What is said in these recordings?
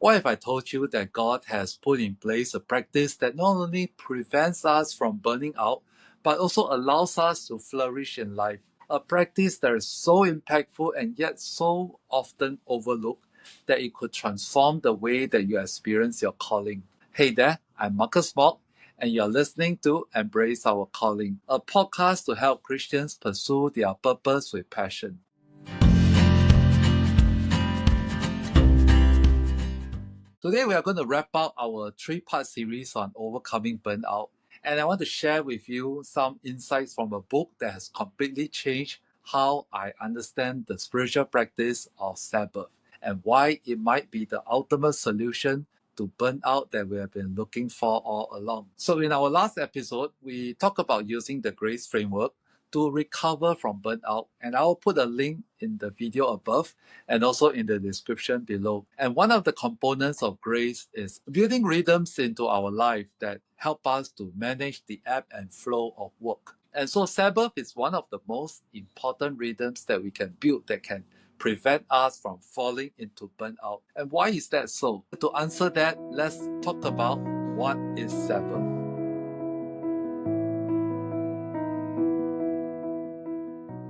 What if I told you that God has put in place a practice that not only prevents us from burning out, but also allows us to flourish in life? A practice that is so impactful and yet so often overlooked that it could transform the way that you experience your calling. Hey there, I'm Marcus Mock, and you're listening to Embrace Our Calling, a podcast to help Christians pursue their purpose with passion. Today, we are going to wrap up our three-part series on overcoming burnout, and I want to share with you some insights from a book that has completely changed how I understand the spiritual practice of Sabbath and why it might be the ultimate solution to burnout that we have been looking for all along. So in our last episode, we talked about using the grace framework to recover from burnout, and I'll put a link in the video above and also in the description below. And one of the components of grace is building rhythms into our life that help us to manage the ebb and flow of work. And so Sabbath is one of the most important rhythms that we can build that can prevent us from falling into burnout. And why is that so? To answer that, let's talk about what is Sabbath.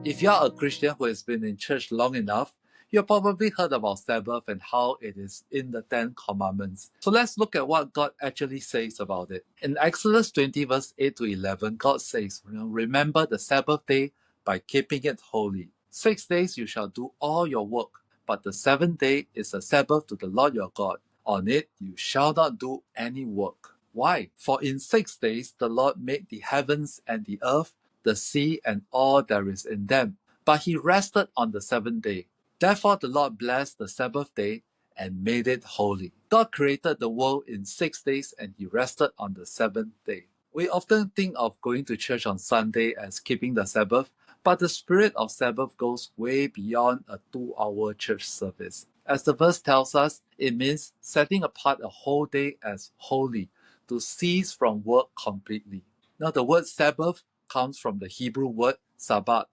If you are a Christian who has been in church long enough, you've probably heard about Sabbath and how it is in the Ten Commandments. So let's look at what God actually says about it. In Exodus 20 verse 8 to 11, God says, remember the Sabbath day by keeping it holy. 6 days you shall do all your work, but the seventh day is a Sabbath to the Lord your God. On it you shall not do any work. Why? For in 6 days the Lord made the heavens and the earth, the sea, and all there is in them. But he rested on the seventh day. Therefore the Lord blessed the Sabbath day and made it holy. God created the world in 6 days and he rested on the seventh day. We often think of going to church on Sunday as keeping the Sabbath, but the spirit of Sabbath goes way beyond a 2-hour church service. As the verse tells us, it means setting apart a whole day as holy, to cease from work completely. Now the word Sabbath comes from the Hebrew word Sabbath,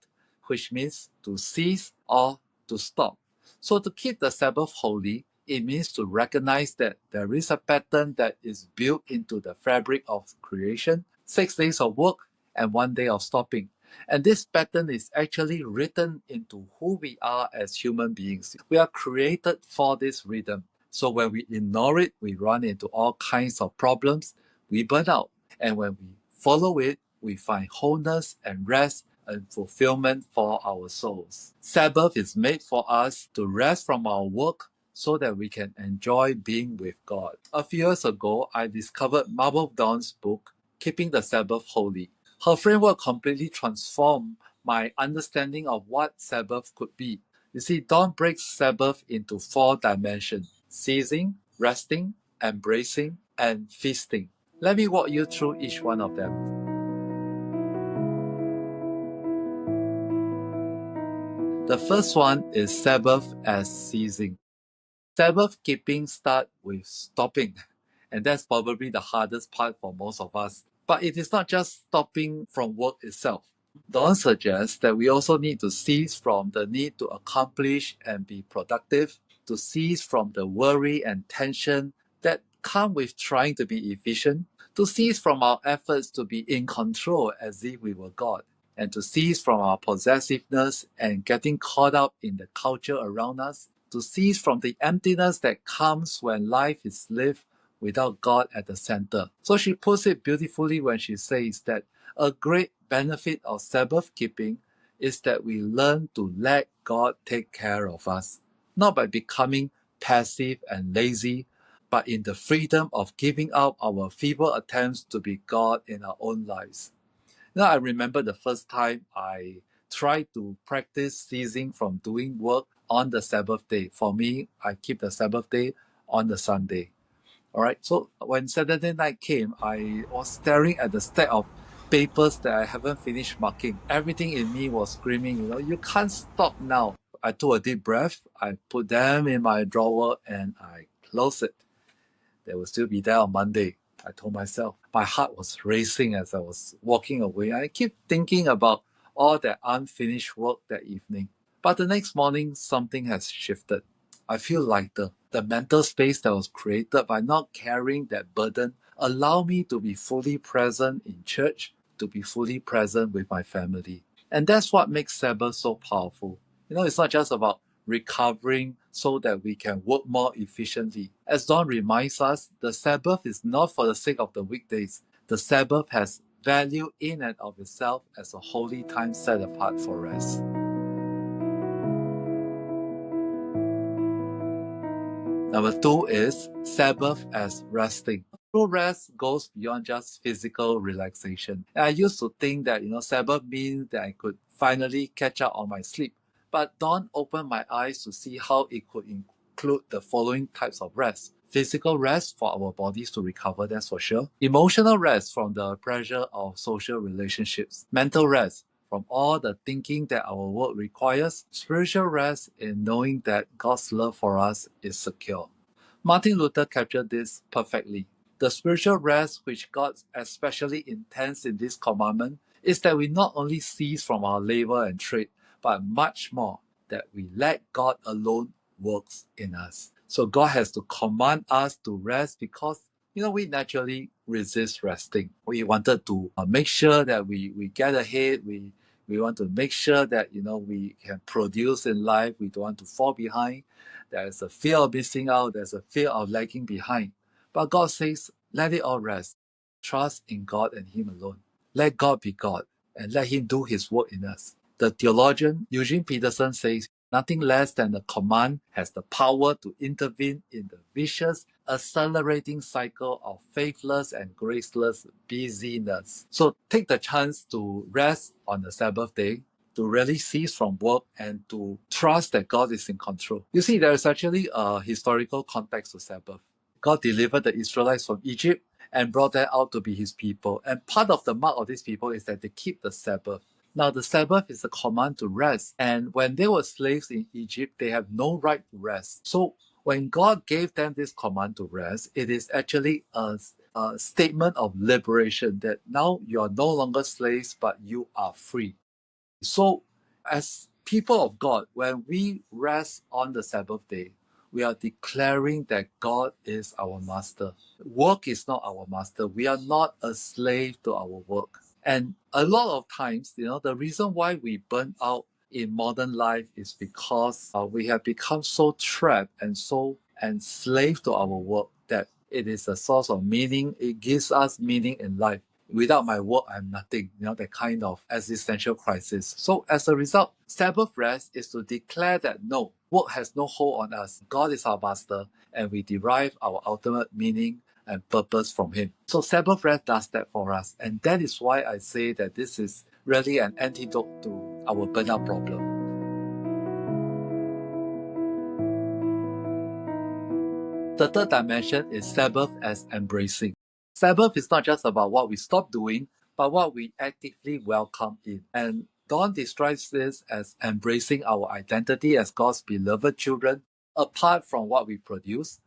which means to cease or to stop. So to keep the Sabbath holy, it means to recognize that there is a pattern that is built into the fabric of creation, 6 days of work and 1 day of stopping. And this pattern is actually written into who we are as human beings. We are created for this rhythm. So when we ignore it, we run into all kinds of problems, we burn out. And when we follow it, we find wholeness and rest and fulfillment for our souls. Sabbath is made for us to rest from our work so that we can enjoy being with God. A few years ago, I discovered Marva Dawn's book, Keeping the Sabbath Holy. Her framework completely transformed my understanding of what Sabbath could be. You see, Dawn breaks Sabbath into 4 dimensions: ceasing, resting, embracing, and feasting. Let me walk you through each one of them. The first one is Sabbath as ceasing. Sabbath keeping starts with stopping, and that's probably the hardest part for most of us. But it is not just stopping from work itself. Dawn suggests that we also need to cease from the need to accomplish and be productive, to cease from the worry and tension that come with trying to be efficient, to cease from our efforts to be in control as if we were God, and to cease from our possessiveness and getting caught up in the culture around us, to cease from the emptiness that comes when life is lived without God at the center. So she puts it beautifully when she says that a great benefit of Sabbath keeping is that we learn to let God take care of us, not by becoming passive and lazy, but in the freedom of giving up our feeble attempts to be God in our own lives. Now, I remember the first time I tried to practice ceasing from doing work on the Sabbath day. For me, I keep the Sabbath day on the Sunday. All right. So when Saturday night came, I was staring at the stack of papers that I haven't finished marking. Everything in me was screaming, you can't stop now. I took a deep breath. I put them in my drawer and I closed it. They will still be there on Monday, I told myself. My heart was racing as I was walking away. I keep thinking about all that unfinished work that evening. But the next morning, something has shifted. I feel lighter. The mental space that was created by not carrying that burden allow me to be fully present in church, to be fully present with my family. And that's what makes Sabbath so powerful. It's not just about recovering so that we can work more efficiently. As Dawn reminds us, the Sabbath is not for the sake of the weekdays. The Sabbath has value in and of itself as a holy time set apart for rest. Number 2 is Sabbath as resting. True rest goes beyond just physical relaxation. And I used to think that Sabbath means that I could finally catch up on my sleep. But Dawn opened my eyes to see how it could include the following types of rest. Physical rest for our bodies to recover, that's for sure. Emotional rest from the pressure of social relationships. Mental rest from all the thinking that our work requires. Spiritual rest in knowing that God's love for us is secure. Martin Luther captured this perfectly. The spiritual rest which God especially intends in this commandment is that we not only cease from our labor and trade, but much more, that we let God alone works in us. So God has to command us to rest because we naturally resist resting. We wanted to make sure that we get ahead. We want to make sure that we can produce in life. We don't want to fall behind. There's a fear of missing out. There's a fear of lagging behind. But God says, let it all rest. Trust in God and Him alone. Let God be God and let Him do His work in us. The theologian Eugene Peterson says, nothing less than the command has the power to intervene in the vicious, accelerating cycle of faithless and graceless busyness. So take the chance to rest on the Sabbath day, to really cease from work and to trust that God is in control. You see, there is actually a historical context to Sabbath. God delivered the Israelites from Egypt and brought them out to be His people. And part of the mark of these people is that they keep the Sabbath. Now, the Sabbath is a command to rest. And when they were slaves in Egypt, they have no right to rest. So when God gave them this command to rest, it is actually a statement of liberation that now you are no longer slaves, but you are free. So, as people of God, when we rest on the Sabbath day, we are declaring that God is our master. Work is not our master. We are not a slave to our work. And a lot of times, the reason why we burn out in modern life is because we have become so trapped and so enslaved to our work that it is a source of meaning. It gives us meaning in life. Without my work, I'm nothing, that kind of existential crisis. So as a result, Sabbath rest is to declare that no, work has no hold on us. God is our master, and we derive our ultimate meaning and purpose from Him. So Sabbath rest does that for us. And that is why I say that this is really an antidote to our burnout problem. The third dimension is Sabbath as embracing. Sabbath is not just about what we stop doing, but what we actively welcome in. And Dawn describes this as embracing our identity as God's beloved children, apart from what we produce,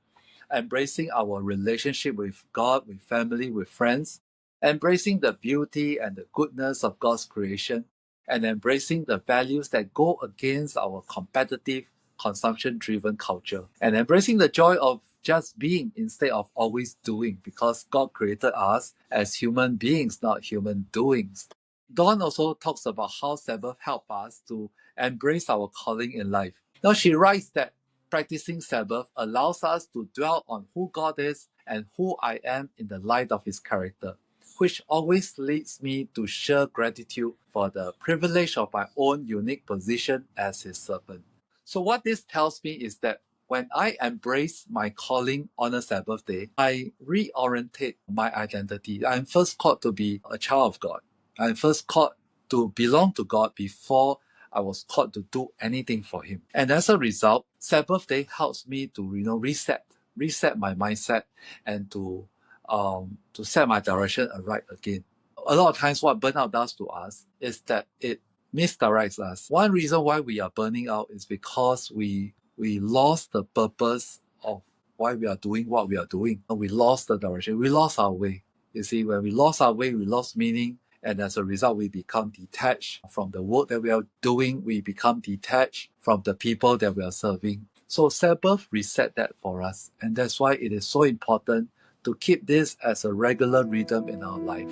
embracing our relationship with God, with family, with friends, embracing the beauty and the goodness of God's creation, and embracing the values that go against our competitive, consumption-driven culture, and embracing the joy of just being instead of always doing, because God created us as human beings, not human doings. Dawn also talks about how Sabbath helps us to embrace our calling in life. Now she writes that practicing Sabbath allows us to dwell on who God is and who I am in the light of His character, which always leads me to share gratitude for the privilege of my own unique position as His servant. So what this tells me is that when I embrace my calling on a Sabbath day, I reorientate my identity. I'm first called to be a child of God. I'm first called to belong to God before I was called to do anything for Him. And as a result, Sabbath day helps me to reset my mindset and to set my direction right again. A lot of times what burnout does to us is that it misdirects us. One reason why we are burning out is because we lost the purpose of why we are doing what we are doing. We lost the direction. We lost our way. You see, when we lost our way, we lost meaning. And as a result, we become detached from the work that we are doing. We become detached from the people that we are serving. So Sabbath reset that for us, and that's why it is so important to keep this as a regular rhythm in our life.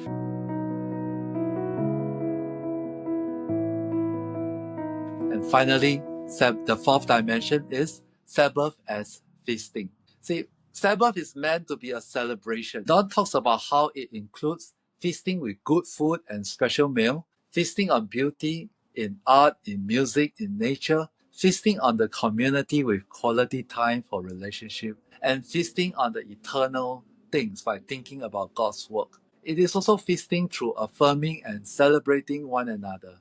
And finally, the fourth dimension is Sabbath as feasting. See, Sabbath is meant to be a celebration. Dawn talks about how it includes feasting with good food and special meal, feasting on beauty in art, in music, in nature, feasting on the community with quality time for relationship, and feasting on the eternal things by thinking about God's work. It is also feasting through affirming and celebrating one another.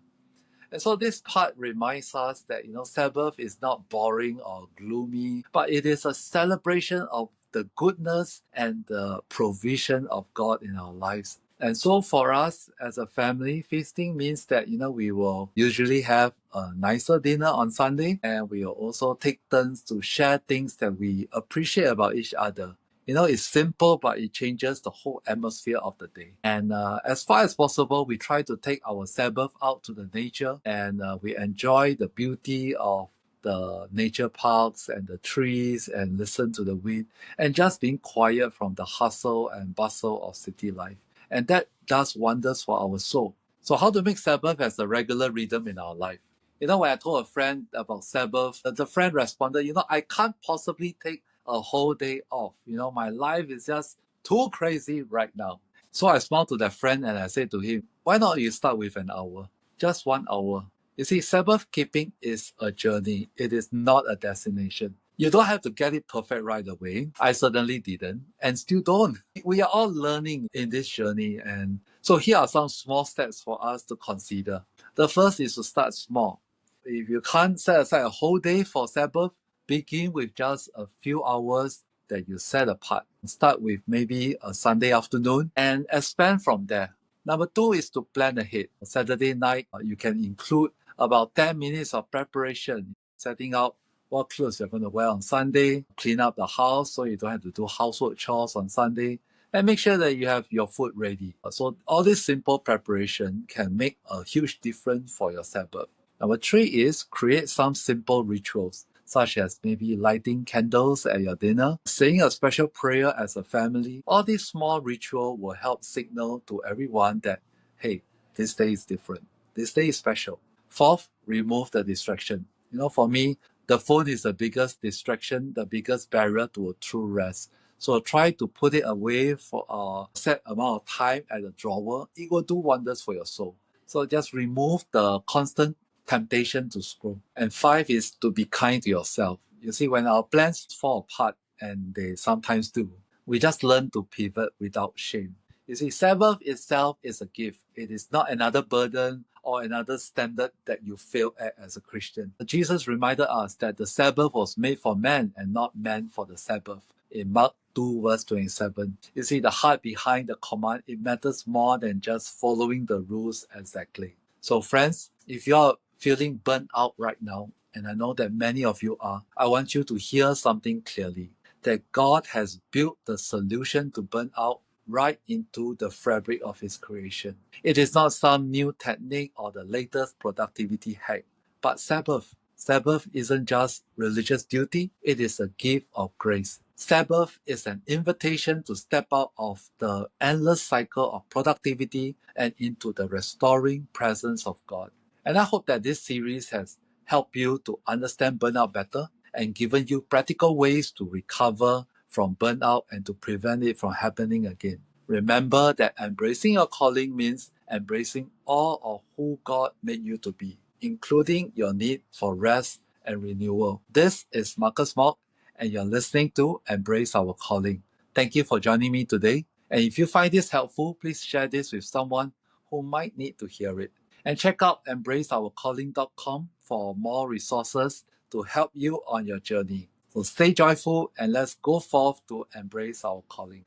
And so this part reminds us that, Sabbath is not boring or gloomy, but it is a celebration of the goodness and the provision of God in our lives. And so for us as a family, feasting means that, we will usually have a nicer dinner on Sunday, and we will also take turns to share things that we appreciate about each other. It's simple, but it changes the whole atmosphere of the day. And as far as possible, we try to take our Sabbath out to the nature, and we enjoy the beauty of the nature parks and the trees and listen to the wind and just being quiet from the hustle and bustle of city life. And that does wonders for our soul. So how to make Sabbath as a regular rhythm in our life? When I told a friend about Sabbath, the friend responded, I can't possibly take a whole day off. My life is just too crazy right now. So I smiled to that friend and I said to him, why not you start with an hour? Just 1 hour. You see, Sabbath keeping is a journey. It is not a destination. You don't have to get it perfect right away. I certainly didn't and still don't. We are all learning in this journey. And so here are some small steps for us to consider. The first is to start small. If you can't set aside a whole day for Sabbath, begin with just a few hours that you set apart. Start with maybe a Sunday afternoon and expand from there. Number two is to plan ahead. Saturday night, you can include about 10 minutes of preparation, setting out what clothes you're going to wear on Sunday, clean up the house so you don't have to do household chores on Sunday, and make sure that you have your food ready. So all this simple preparation can make a huge difference for your Sabbath. Number three is create some simple rituals, such as maybe lighting candles at your dinner, saying a special prayer as a family. All these small rituals will help signal to everyone that, hey, this day is different. This day is special. Fourth, remove the distraction. For me, the phone is the biggest distraction, the biggest barrier to a true rest. So try to put it away for a set amount of time at the drawer. It will do wonders for your soul. So just remove the constant temptation to scroll. And five is to be kind to yourself. You see, when our plans fall apart, and they sometimes do, we just learn to pivot without shame. You see, Sabbath itself is a gift. It is not another burden or another standard that you fail at as a Christian. Jesus reminded us that the Sabbath was made for man and not man for the Sabbath. In Mark 2 verse 27. You see, the heart behind the command, it matters more than just following the rules exactly. So friends, if you're feeling burnt out right now, and I know that many of you are, I want you to hear something clearly, that God has built the solution to burnout right into the fabric of His creation. It is not some new technique or the latest productivity hack, but Sabbath. Sabbath isn't just religious duty, it is a gift of grace. Sabbath is an invitation to step out of the endless cycle of productivity and into the restoring presence of God. And I hope that this series has helped you to understand burnout better and given you practical ways to recover from burnout and to prevent it from happening again. Remember that embracing your calling means embracing all of who God made you to be, including your need for rest and renewal. This is Marcus Mock, and you're listening to Embrace Our Calling. Thank you for joining me today. And if you find this helpful, please share this with someone who might need to hear it. And check out embraceourcalling.com for more resources to help you on your journey. So stay joyful and let's go forth to embrace our calling.